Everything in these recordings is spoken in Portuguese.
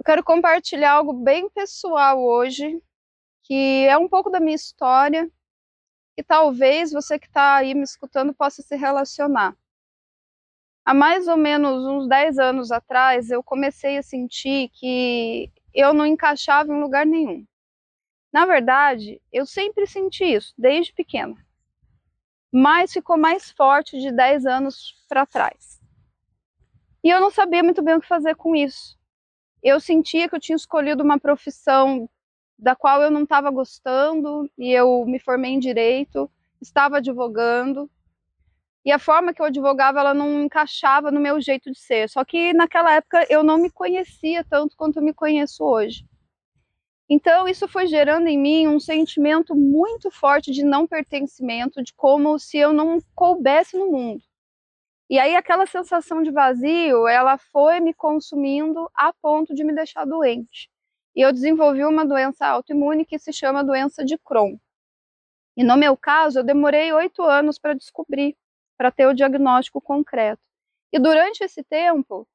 quero compartilhar algo bem pessoal hoje, que é um pouco da minha história, e talvez você que está aí me escutando possa se relacionar. Há mais ou menos uns 10 anos atrás, eu comecei a sentir que eu não encaixava em lugar nenhum. Na verdade, eu sempre senti isso, desde pequena. Mas ficou mais forte de 10 anos para trás. E eu não sabia muito bem o que fazer com isso. Eu sentia que eu tinha escolhido uma profissão da qual eu não estava gostando, e eu me formei em direito, estava advogando, e a forma que eu advogava, ela não encaixava no meu jeito de ser, só que naquela época eu não me conhecia tanto quanto eu me conheço hoje. Então isso foi gerando em mim um sentimento muito forte de não pertencimento, de como se eu não coubesse no mundo. E aí aquela sensação de vazio, ela foi me consumindo a ponto de me deixar doente. E eu desenvolvi uma doença autoimune que se chama doença de Crohn. E no meu caso, eu demorei 8 anos para descobrir, para ter o diagnóstico concreto. E durante esse tempo,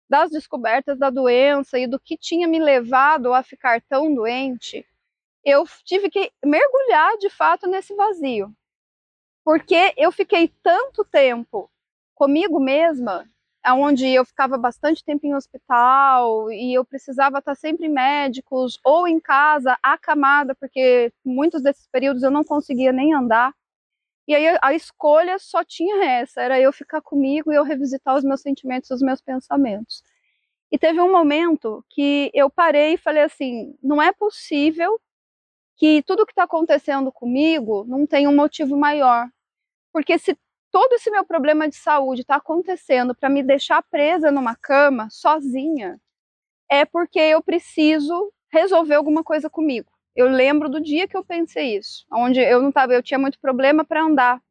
das descobertas da doença e do que tinha me levado a ficar tão doente, eu tive que mergulhar de fato nesse vazio. Porque eu fiquei tanto tempo comigo mesma, onde eu ficava bastante tempo em hospital e eu precisava estar sempre em médicos ou em casa, acamada, porque muitos desses períodos eu não conseguia nem andar. E aí a escolha só tinha essa, era eu ficar comigo e eu revisitar os meus sentimentos, os meus pensamentos. E teve um momento que eu parei e falei assim, não é possível que tudo que está acontecendo comigo não tenha um motivo maior. Porque se todo esse meu problema de saúde está acontecendo para me deixar presa numa cama, sozinha, é porque eu preciso resolver alguma coisa comigo. Eu lembro do dia que eu pensei isso, onde eu tinha muito problema para andar.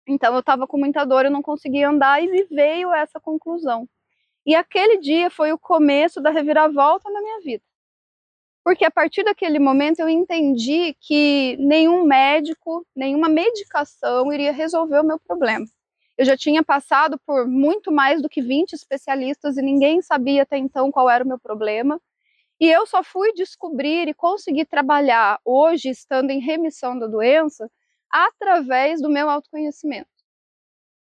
Então eu estava com muita dor, eu não conseguia andar e me veio essa conclusão. E aquele dia foi o começo da reviravolta na minha vida. Porque a partir daquele momento eu entendi que nenhum médico, nenhuma medicação iria resolver o meu problema. Eu já tinha passado por muito mais do que 20 especialistas e ninguém sabia até então qual era o meu problema. E eu só fui descobrir e conseguir trabalhar hoje, estando em remissão da doença, através do meu autoconhecimento.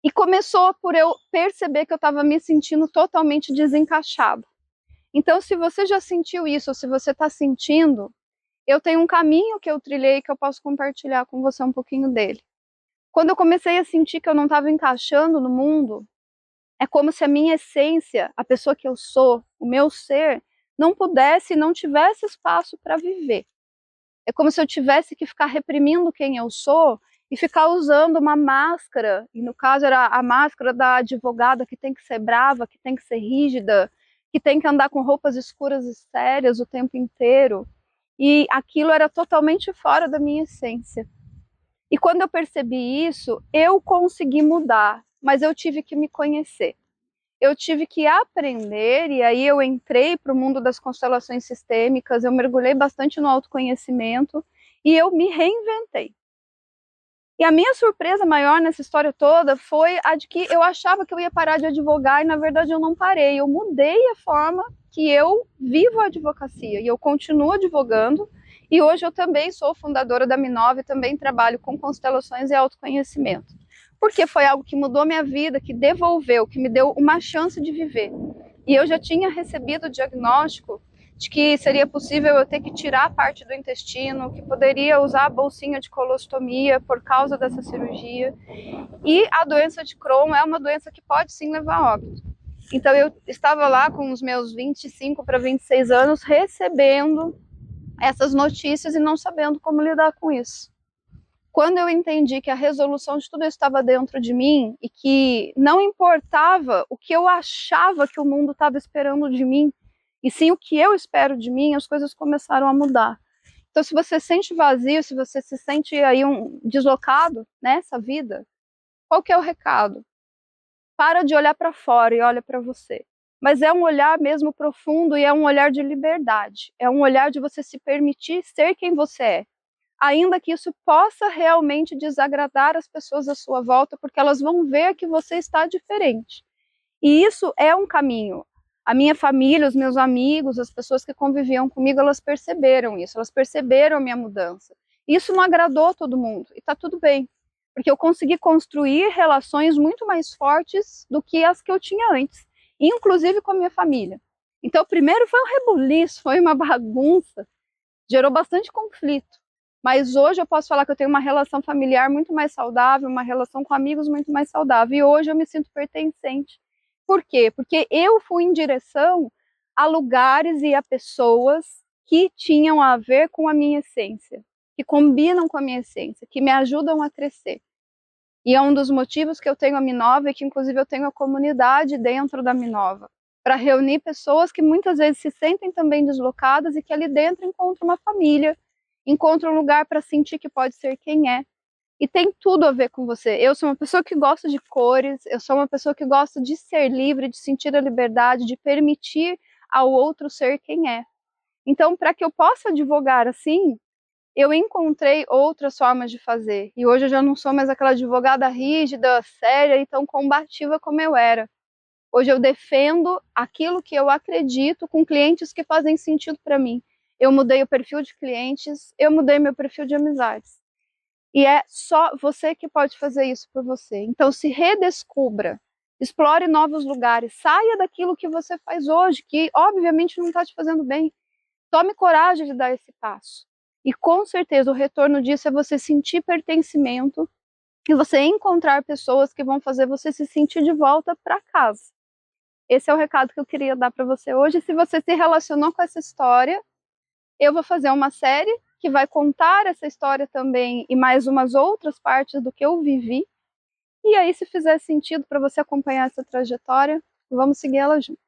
E começou por eu perceber que eu estava me sentindo totalmente desencaixada. Então, se você já sentiu isso, ou se você está sentindo, eu tenho um caminho que eu trilhei que eu posso compartilhar com você um pouquinho dele. Quando eu comecei a sentir que eu não estava encaixando no mundo, é como se a minha essência, a pessoa que eu sou, o meu ser, não pudesse, não tivesse espaço para viver. É como se eu tivesse que ficar reprimindo quem eu sou e ficar usando uma máscara, e no caso era a máscara da advogada que tem que ser brava, que tem que ser rígida, que tem que andar com roupas escuras e sérias o tempo inteiro. E aquilo era totalmente fora da minha essência. E quando eu percebi isso, eu consegui mudar, mas eu tive que me conhecer. Eu tive que aprender, e aí eu entrei para o mundo das constelações sistêmicas, eu mergulhei bastante no autoconhecimento, e eu me reinventei. E a minha surpresa maior nessa história toda foi a de que eu achava que eu ia parar de advogar, e na verdade eu não parei, eu mudei a forma que eu vivo a advocacia, e eu continuo advogando, e hoje eu também sou fundadora da Minove, também trabalho com constelações e autoconhecimento. Porque foi algo que mudou minha vida, que devolveu, que me deu uma chance de viver. E eu já tinha recebido o diagnóstico de que seria possível eu ter que tirar parte do intestino, que poderia usar a bolsinha de colostomia por causa dessa cirurgia. E a doença de Crohn é uma doença que pode sim levar a óbito. Então eu estava lá com os meus 25 para 26 anos recebendo essas notícias e não sabendo como lidar com isso. Quando eu entendi que a resolução de tudo isso estava dentro de mim e que não importava o que eu achava que o mundo estava esperando de mim, e sim o que eu espero de mim, as coisas começaram a mudar. Então, se você sente vazio, se você se sente aí deslocado nessa vida, qual que é o recado? Para de olhar para fora e olha para você. Mas é um olhar mesmo profundo e é um olhar de liberdade. É um olhar de você se permitir ser quem você é. Ainda que isso possa realmente desagradar as pessoas à sua volta, porque elas vão ver que você está diferente. E isso é um caminho. A minha família, os meus amigos, as pessoas que conviviam comigo, elas perceberam isso, elas perceberam a minha mudança. Isso não agradou todo mundo, e tá tudo bem, porque eu consegui construir relações muito mais fortes do que as que eu tinha antes, inclusive com a minha família. Então, primeiro foi um rebuliço, foi uma bagunça, gerou bastante conflito. Mas hoje eu posso falar que eu tenho uma relação familiar muito mais saudável, uma relação com amigos muito mais saudável, e hoje eu me sinto pertencente. Por quê? Porque eu fui em direção a lugares e a pessoas que tinham a ver com a minha essência, que combinam com a minha essência, que me ajudam a crescer. E é um dos motivos que eu tenho a Minova e que inclusive eu tenho a comunidade dentro da Minova, para reunir pessoas que muitas vezes se sentem também deslocadas e que ali dentro encontram uma família, encontram um lugar para sentir que pode ser quem é. E tem tudo a ver com você. Eu sou uma pessoa que gosta de cores, eu sou uma pessoa que gosta de ser livre, de sentir a liberdade, de permitir ao outro ser quem é. Então, para que eu possa advogar assim, eu encontrei outras formas de fazer. E hoje eu já não sou mais aquela advogada rígida, séria e tão combativa como eu era. Hoje eu defendo aquilo que eu acredito com clientes que fazem sentido para mim. Eu mudei o perfil de clientes, eu mudei meu perfil de amizades. E é só você que pode fazer isso por você. Então se redescubra, explore novos lugares, saia daquilo que você faz hoje, que obviamente não está te fazendo bem. Tome coragem de dar esse passo. E com certeza o retorno disso é você sentir pertencimento e você encontrar pessoas que vão fazer você se sentir de volta para casa. Esse é o recado que eu queria dar para você hoje. Se você se relacionou com essa história, eu vou fazer uma série que vai contar essa história também e mais umas outras partes do que eu vivi. E aí, se fizer sentido para você acompanhar essa trajetória, vamos seguir ela junto.